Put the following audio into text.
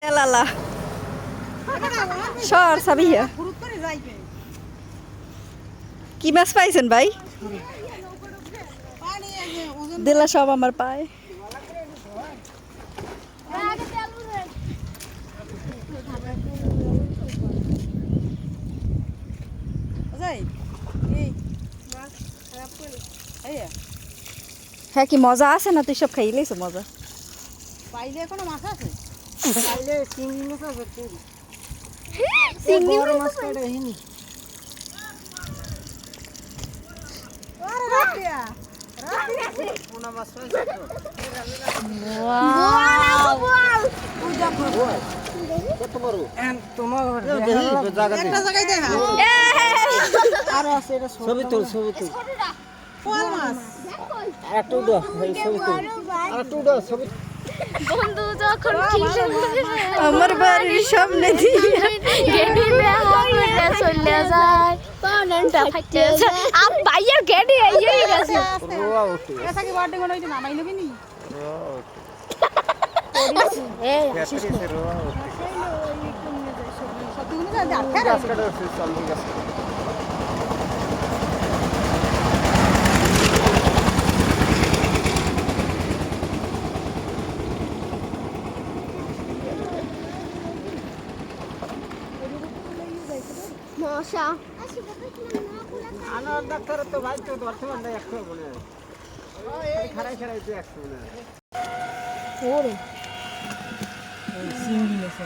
লালা সর সাবিয়া কি মাছ পাইছেন ভাই? দিলা সব আমার পায়। হ্যাঁ কি মজা আছে না? তুই সব খাইলেছ মজা পাইলে এখনো মাছ আছে? পাইলে চিংড়ি মাছ আছে, চিংড়ি বড় মাছ কয়টা হিনি। আরে রাখিয়া পোনা মাছ পাইছে তো। পূজা করব কত বড় তোমার একটা জায়গায় দেখা আর আছে এটা ছবি তুল কোন মাছ আরেকটু দাও এই ছবি তুল আরেকটু দাও ছবি। বন্ধু যখন কি আমার বাড়ির সামনে দিয়ে গেডি দেখা করে চলে যায় পানটা ফাটে যায় আপ ভাইয়ের গেডি এই গেছে রোয়া ওঠে এসা কি বার্থডে মনে হইছে নামাইলো কি নি রোয়া ওঠে এই ক্যাটারিসে রোয়া ওঠে সত্যি গুলো যা দেখা গাছ কাটা আছে চালু গাছ মশা আনার ডাক্তার তো ভাই তো বর্তমান না একশো মনে হয় খারাই খারাই তো একশো মনে হয় ওরে সিঙ্গি আছে